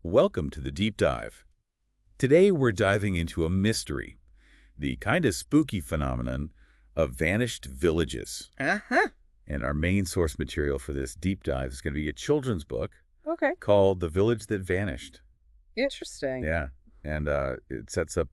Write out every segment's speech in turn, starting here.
Welcome to the deep dive. Today we're diving into a mystery, the kind of spooky phenomenon of vanished villages. Uh-huh. And our main source material for this deep dive is going to be a children's book Okay. called The Village That Vanished. Interesting. Yeah, and it sets up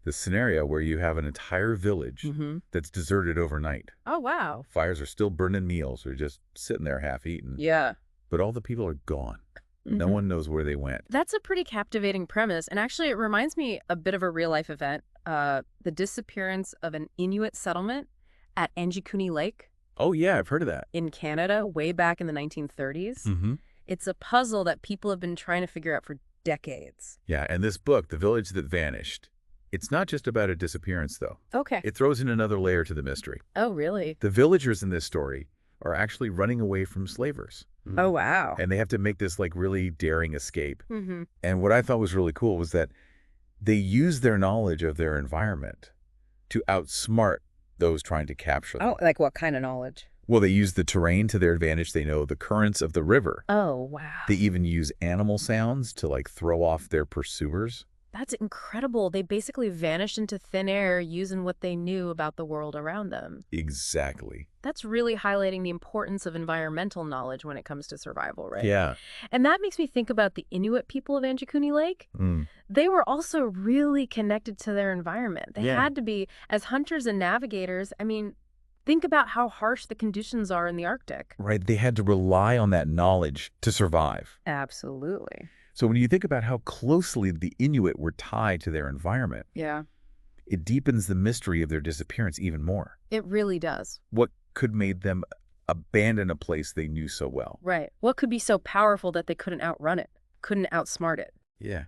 the scenario where you have an entire village Mm-hmm. that's deserted overnight. Oh, wow. Fires are still burning, meals are just sitting there half-eaten, Yeah. but all the people are gone. No one knows where they went. That's a pretty captivating premise, and actually it reminds me a bit of a real-life event, the disappearance of an Inuit settlement at Anjikuni Lake Oh yeah, I've heard of that. in Canada way back in the 1930s. Mm-hmm. It's a puzzle that people have been trying to figure out for decades. Yeah, and this book, The Village That Vanished, it's not just about a disappearance, though. Okay. It throws in another layer to the mystery. Oh, really? The villagers in this story are actually running away from slavers. Oh, wow. And they have to make this, like, really daring escape. Mm-hmm. And what I thought was really cool was that they use their knowledge of their environment to outsmart those trying to capture them. Oh, like what kind of knowledge? Well, they use the terrain to their advantage. They know the currents of the river. Oh, wow. They even use animal sounds to, like, throw off their pursuers. That's incredible. They basically vanished into thin air using what they knew about the world around them. Exactly. That's really highlighting the importance of environmental knowledge when it comes to survival, right? Yeah. And that makes me think about the Inuit people of Anjikuni Lake. Mm. They were also really connected to their environment. They Yeah. had to be, as hunters and navigators, I mean, think about how harsh the conditions are in the Arctic. Right. They had to rely on that knowledge to survive. Absolutely. So when you think about how closely the Inuit were tied to their environment, Yeah. it deepens the mystery of their disappearance even more. It really does. What could made them abandon a place they knew so well? Right. What could be so powerful that they couldn't outrun it, couldn't outsmart it? Yeah.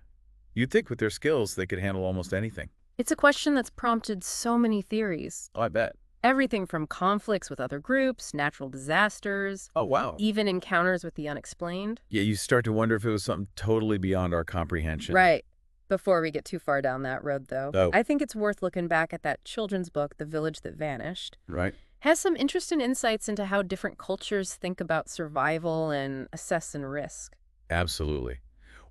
You'd think with their skills they could handle almost anything. It's a question that's prompted so many theories. Oh, I bet. Everything from conflicts with other groups, natural disasters, Oh, wow. even encounters with the unexplained. Yeah, you start to wonder if it was something totally beyond our comprehension. Right. Before we get too far down that road, though, Oh. I think it's worth looking back at that children's book, The Village That Vanished. Right? Has some interesting insights into how different cultures think about survival and assess and risk. Absolutely.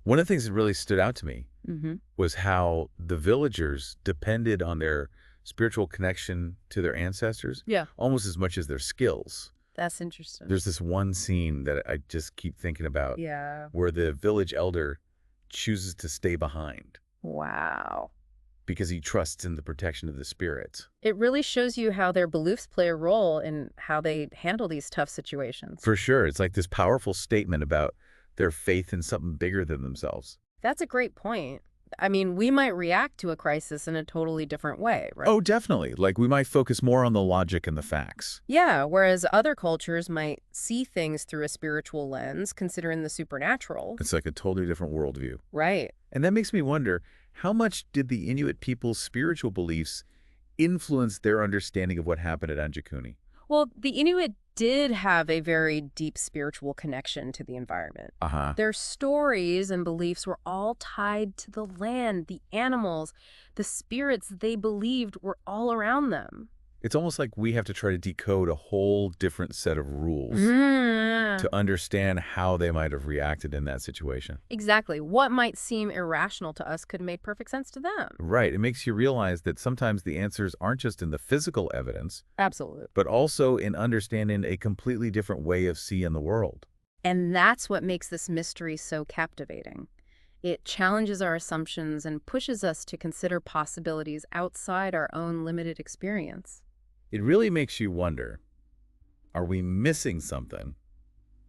One of the things that really stood out to me Mm-hmm. was how the villagers depended on their spiritual connection to their ancestors Yeah. almost as much as their skills. That's interesting. There's this one scene that I just keep thinking about Yeah. where the village elder chooses to stay behind Wow. because he trusts in the protection of the spirits. It really shows you how their beliefs play a role in how they handle these tough situations. For sure. It's like this powerful statement about their faith in something bigger than themselves. That's a great point. I mean, we might react to a crisis in a totally different way, right? Oh, definitely. Like we might focus more on the logic and the facts. Yeah, whereas other cultures might see things through a spiritual lens, considering the supernatural. It's like a totally different worldview. Right. And that makes me wonder, how much did the Inuit people's spiritual beliefs influence their understanding of what happened at Anjikuni? Well, the Inuit did have a very deep spiritual connection to the environment. Uh-huh. Their stories and beliefs were all tied to the land, the animals, the spirits they believed were all around them. It's almost like we have to try to decode a whole different set of rules to understand how they might have reacted in that situation. Exactly. What might seem irrational to us could make perfect sense to them. Right. It makes you realize that sometimes the answers aren't just in the physical evidence, Absolutely. but also in understanding a completely different way of seeing the world. And that's what makes this mystery so captivating. It challenges our assumptions and pushes us to consider possibilities outside our own limited experience. It really makes you wonder, are we missing something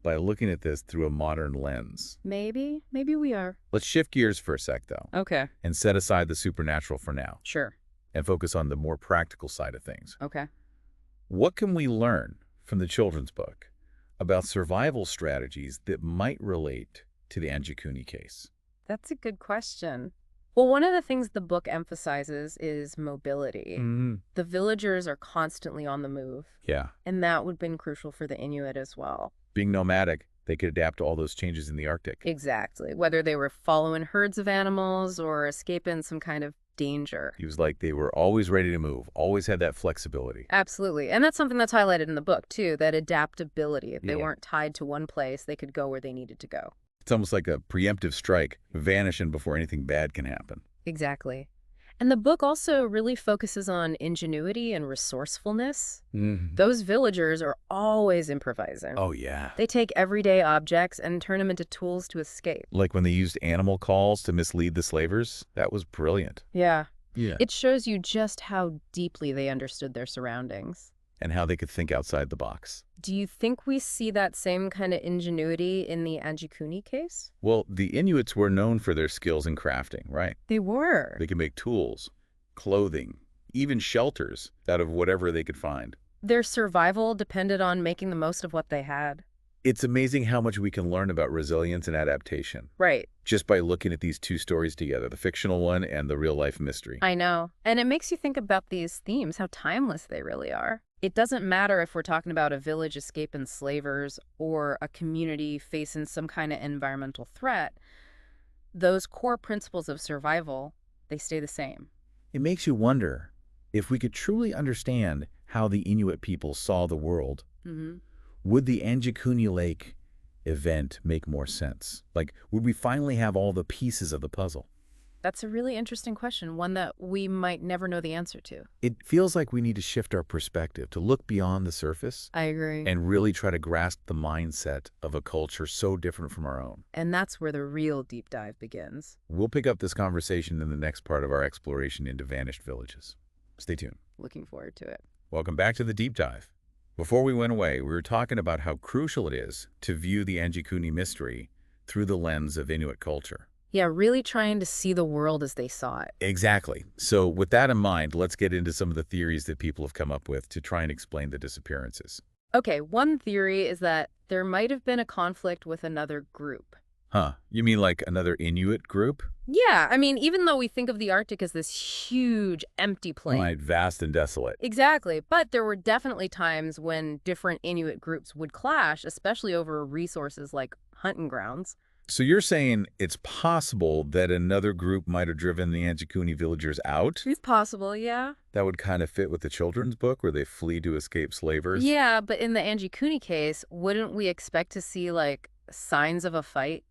by looking at this through a modern lens? Maybe we are. Let's shift gears for a sec, though, Okay. and set aside the supernatural for now Sure. and focus on the more practical side of things. Okay. What can we learn from the children's book about survival strategies that might relate to the Anjikuni case? That's a good question. Well, one of the things the book emphasizes is mobility. The villagers are constantly on the move, Yeah. and that would have been crucial for the Inuit as well. Being nomadic, they could adapt to all those changes in the Arctic. Exactly. Whether they were following herds of animals or escaping some kind of danger. He was like they were always ready to move, always had that flexibility. Absolutely. And that's something that's highlighted in the book, too, that adaptability. If they Yeah. weren't tied to one place, they could go where they needed to go. It's almost like a preemptive strike, vanishing before anything bad can happen. Exactly. And the book also really focuses on ingenuity and resourcefulness. Those villagers are always improvising. Oh, yeah. They take everyday objects and turn them into tools to escape. Like when they used animal calls to mislead the slavers? That was brilliant. Yeah. Yeah. It shows you just how deeply they understood their surroundings. And how they could think outside the box. Do you think we see that same kind of ingenuity in the Anjikuni case? Well, the Inuits were known for their skills in crafting, right? They were. They could make tools, clothing, even shelters out of whatever they could find. Their survival depended on making the most of what they had. It's amazing how much we can learn about resilience and adaptation Right. just by looking at these two stories together, the fictional one and the real-life mystery. I know. And it makes you think about these themes, how timeless they really are. It doesn't matter if we're talking about a village escaping slavers or a community facing some kind of environmental threat. Those core principles of survival, they stay the same. It makes you wonder if we could truly understand how the Inuit people saw the world. Would the Anjikuni Lake event make more sense? Like, would we finally have all the pieces of the puzzle? That's a really interesting question, one that we might never know the answer to. It feels like we need to shift our perspective, to look beyond the surface I agree. and really try to grasp the mindset of a culture so different from our own. And that's where the real deep dive begins. We'll pick up this conversation in the next part of our exploration into vanished villages. Stay tuned. Looking forward to it. Welcome back to the deep dive. Before we went away, we were talking about how crucial it is to view the Anjikuni mystery through the lens of Inuit culture. Yeah, really trying to see the world as they saw it. Exactly. So with that in mind, let's get into some of the theories that people have come up with to try and explain the disappearances. Okay, one theory is that there might have been a conflict with another group. Huh. You mean like another Inuit group? Yeah, I mean, even though we think of the Arctic as this huge, empty plain. Right, vast and desolate. Exactly, but there were definitely times when different Inuit groups would clash, especially over resources like hunting grounds. So you're saying it's possible that another group might have driven the Anjikuni villagers out? It's possible, yeah. That would kind of fit with the children's book where they flee to escape slavers? Yeah, but in the Anjikuni case, wouldn't we expect to see, like, signs of a fight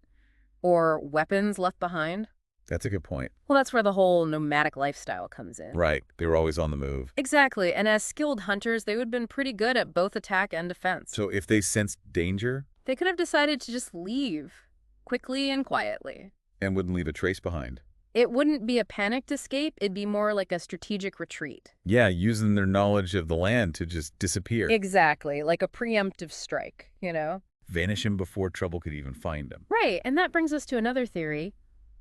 or weapons left behind? That's a good point. Well, that's where the whole nomadic lifestyle comes in. Right. They were always on the move. Exactly, and as skilled hunters, they would have been pretty good at both attack and defense. So if they sensed danger They could have decided to just leave, quickly and quietly. and wouldn't leave a trace behind. It wouldn't be a panicked escape, it'd be more like a strategic retreat. Yeah, using their knowledge of the land to just disappear. Exactly, like a preemptive strike, you know? Vanishing before trouble could even find them. Right, and that brings us to another theory.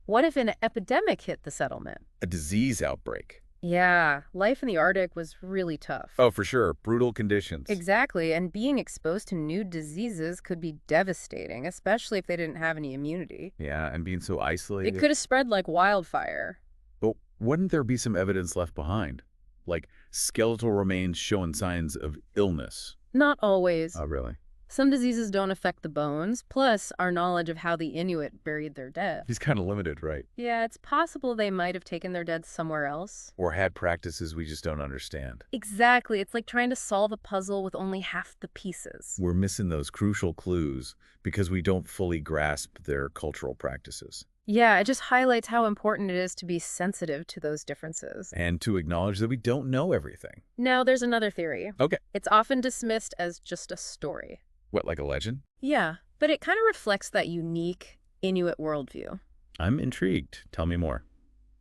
What if an epidemic hit the settlement? A disease outbreak. Yeah, life in the Arctic was really tough. Oh, for sure. Brutal conditions. Exactly, and being exposed to new diseases could be devastating, especially if they didn't have any immunity. Yeah, and being so isolated. It could have spread like wildfire. But wouldn't there be some evidence left behind? Like skeletal remains showing signs of illness? Not always. Oh, really? Some diseases don't affect the bones, plus our knowledge of how the Inuit buried their dead. He's kind of limited, right? Yeah, it's possible they might have taken their dead somewhere else. Or had practices we just don't understand. Exactly. It's like trying to solve a puzzle with only half the pieces. We're missing those crucial clues because we don't fully grasp their cultural practices. Yeah, it just highlights how important it is to be sensitive to those differences. And to acknowledge that we don't know everything. Now, there's another theory. Okay. It's often dismissed as just a story. What, like a legend? Yeah, but it kind of reflects that unique Inuit worldview. I'm intrigued. Tell me more.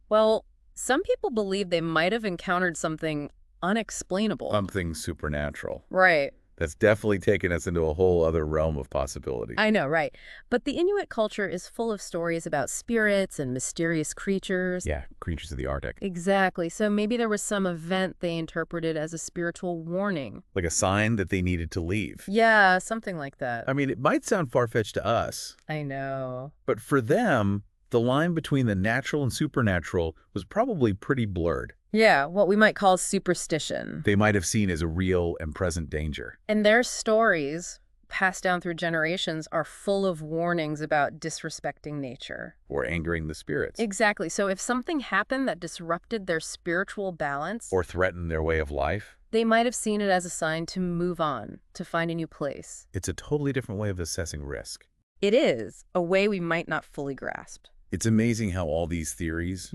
Well, some people believe they might have encountered something unexplainable. Something supernatural. Right. That's definitely taken us into a whole other realm of possibility. I know, right. But the Inuit culture is full of stories about spirits and mysterious creatures. Yeah, creatures of the Arctic. Exactly. So maybe there was some event they interpreted as a spiritual warning. Like a sign that they needed to leave. Yeah, something like that. I mean, it might sound far-fetched to us, I know. but for them, the line between the natural and supernatural was probably pretty blurred. Yeah, what we might call superstition. They might have seen as a real and present danger. And their stories, passed down through generations, are full of warnings about disrespecting nature. Or angering the spirits. Exactly. So if something happened that disrupted their spiritual balance, Or threatened their way of life. they might have seen it as a sign to move on, to find a new place. It's a totally different way of assessing risk. It is a way we might not fully grasp. It's amazing how all these theories,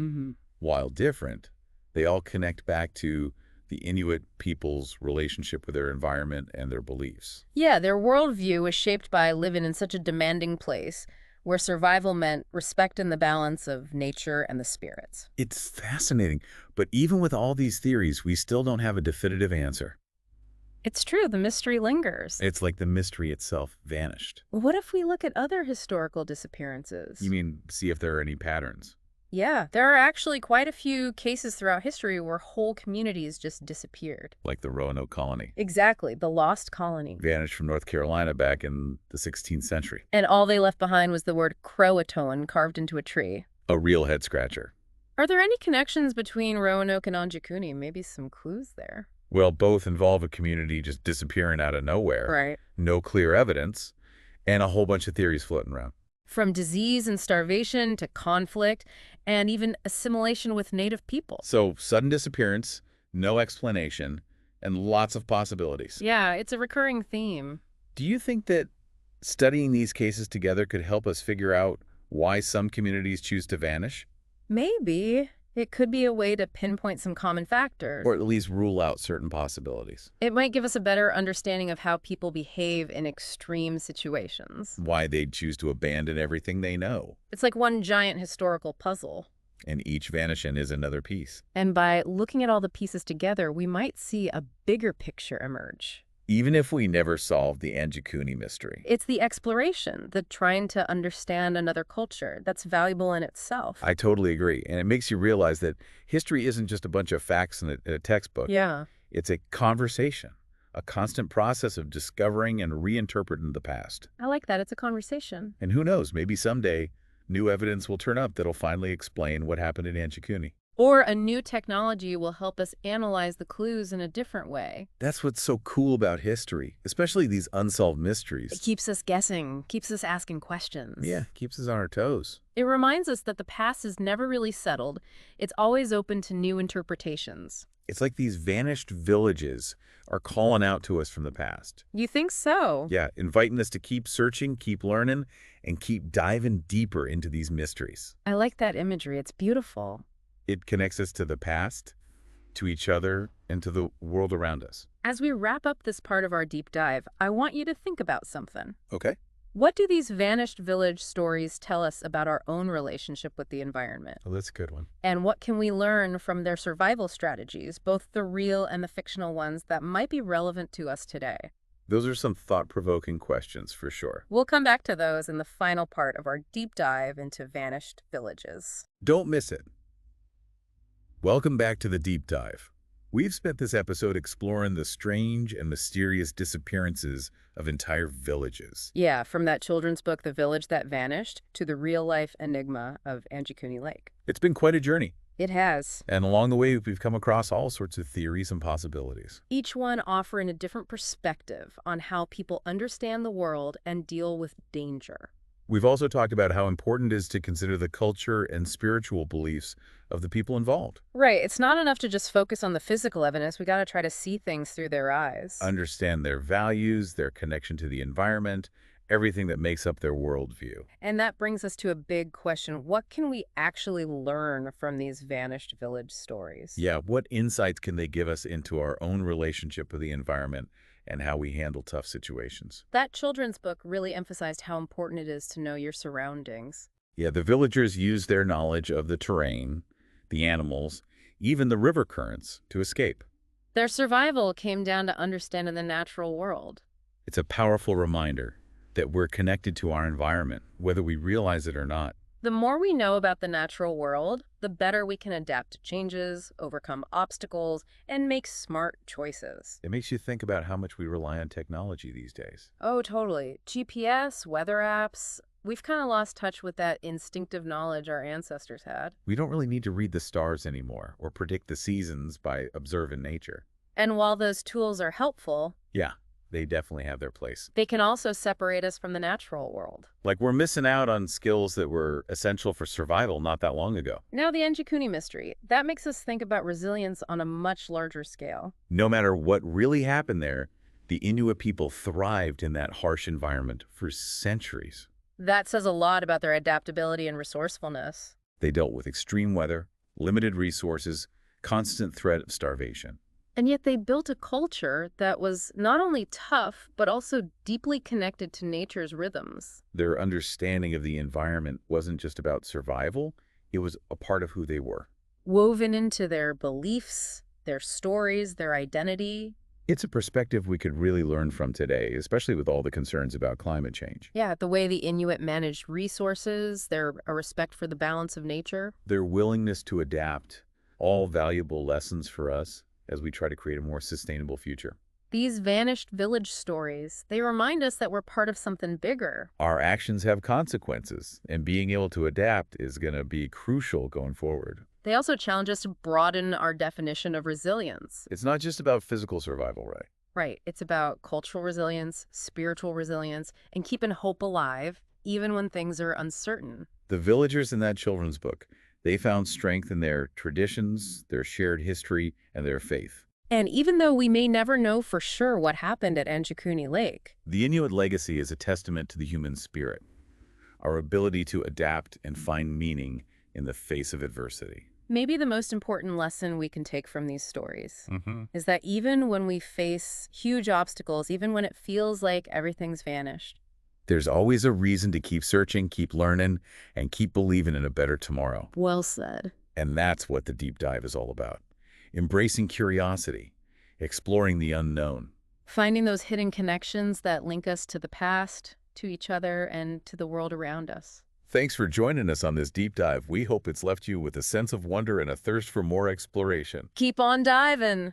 while different, they all connect back to the Inuit people's relationship with their environment and their beliefs. Yeah, their worldview was shaped by living in such a demanding place where survival meant respect and the balance of nature and the spirits. It's fascinating, but even with all these theories, we still don't have a definitive answer. It's true, the mystery lingers. It's like the mystery itself vanished. What if we look at other historical disappearances? You mean see if there are any patterns? Yeah, there are actually quite a few cases throughout history where whole communities just disappeared. Like the Roanoke colony. Exactly, the lost colony. Vanished from North Carolina back in the 16th century. And all they left behind was the word Croatoan carved into a tree. A real head-scratcher. Are there any connections between Roanoke and Anjikuni? Maybe some clues there. Well, both involve a community just disappearing out of nowhere. Right. No clear evidence, and a whole bunch of theories floating around. From disease and starvation to conflict and even assimilation with native people. So, sudden disappearance, no explanation, and lots of possibilities. Yeah, it's a recurring theme. Do you think that studying these cases together could help us figure out why some communities choose to vanish? Maybe. It could be a way to pinpoint some common factors. Or at least rule out certain possibilities. It might give us a better understanding of how people behave in extreme situations. Why they'd choose to abandon everything they know. It's like one giant historical puzzle. And each vanishing is another piece. And by looking at all the pieces together, we might see a bigger picture emerge. Even if we never solve the Anjikuni mystery. It's the exploration, the trying to understand another culture, that's valuable in itself. I totally agree. And it makes you realize that history isn't just a bunch of facts in a textbook. Yeah. It's a conversation, a constant process of discovering and reinterpreting the past. I like that. It's a conversation. And who knows, maybe someday new evidence will turn up that'll finally explain what happened in Anjikuni. Or a new technology will help us analyze the clues in a different way. That's what's so cool about history, especially these unsolved mysteries. It keeps us guessing, keeps us asking questions. Yeah, keeps us on our toes. It reminds us that the past is never really settled. It's always open to new interpretations. It's like these vanished villages are calling out to us from the past. You think so? Yeah, inviting us to keep searching, keep learning, and keep diving deeper into these mysteries. I like that imagery. It's beautiful. It connects us to the past, to each other, and to the world around us. As we wrap up this part of our deep dive, I want you to think about something. Okay. What do these vanished village stories tell us about our own relationship with the environment? Well, that's a good one. And what can we learn from their survival strategies, both the real and the fictional ones that might be relevant to us today? Those are some thought-provoking questions for sure. We'll come back to those in the final part of our deep dive into vanished villages. Don't miss it. Welcome back to the Deep Dive. We've spent this episode exploring the strange and mysterious disappearances of entire villages. Yeah, from that children's book, The Village That Vanished, to the real-life enigma of Anjikuni Lake. It's been quite a journey. It has. And along the way, we've come across all sorts of theories and possibilities. Each one offering a different perspective on how people understand the world and deal with danger. We've also talked about how important it is to consider the culture and spiritual beliefs of the people involved. Right. It's not enough to just focus on the physical evidence. We got to try to see things through their eyes. Understand their values, their connection to the environment, everything that makes up their worldview. And that brings us to a big question. What can we actually learn from these vanished village stories? Yeah, what insights can they give us into our own relationship with the environment and how we handle tough situations? That children's book really emphasized how important it is to know your surroundings. Yeah, the villagers used their knowledge of the terrain, the animals, even the river currents to escape. Their survival came down to understanding the natural world. It's a powerful reminder that we're connected to our environment, whether we realize it or not. The more we know about the natural world, the better we can adapt to changes, overcome obstacles, and make smart choices. It makes you think about how much we rely on technology these days. Oh, totally. GPS, weather apps. We've kind of lost touch with that instinctive knowledge our ancestors had. We don't really need to read the stars anymore or predict the seasons by observing nature. And while those tools are helpful, Yeah, they definitely have their place. they can also separate us from the natural world. Like we're missing out on skills that were essential for survival not that long ago. Now the Anjikuni mystery. That makes us think about resilience on a much larger scale. No matter what really happened there, the Inuit people thrived in that harsh environment for centuries. That says a lot about their adaptability and resourcefulness. They dealt with extreme weather, limited resources, constant threat of starvation. And yet they built a culture that was not only tough, but also deeply connected to nature's rhythms. Their understanding of the environment wasn't just about survival, it was a part of who they were. Woven into their beliefs, their stories, their identity. It's a perspective we could really learn from today, especially with all the concerns about climate change. Yeah, the way the Inuit managed resources, a respect for the balance of nature. Their willingness to adapt, all valuable lessons for us as we try to create a more sustainable future. These vanished village stories, they remind us that we're part of something bigger. Our actions have consequences, and being able to adapt is going to be crucial going forward. They also challenge us to broaden our definition of resilience. It's not just about physical survival, right? Right. It's about cultural resilience, spiritual resilience, and keeping hope alive, even when things are uncertain. The villagers in that children's book, they found strength in their traditions, their shared history, and their faith. And even though we may never know for sure what happened at Anjikuni Lake, The Inuit legacy is a testament to the human spirit, our ability to adapt and find meaning in the face of adversity. maybe the most important lesson we can take from these stories is that even when we face huge obstacles, even when it feels like everything's vanished, There's always a reason to keep searching, keep learning, and keep believing in a better tomorrow. well said. And that's what the deep dive is all about. Embracing curiosity, exploring the unknown. Finding those hidden connections that link us to the past, to each other, and to the world around us. Thanks for joining us on this deep dive. We hope it's left you with a sense of wonder and a thirst for more exploration. Keep on diving!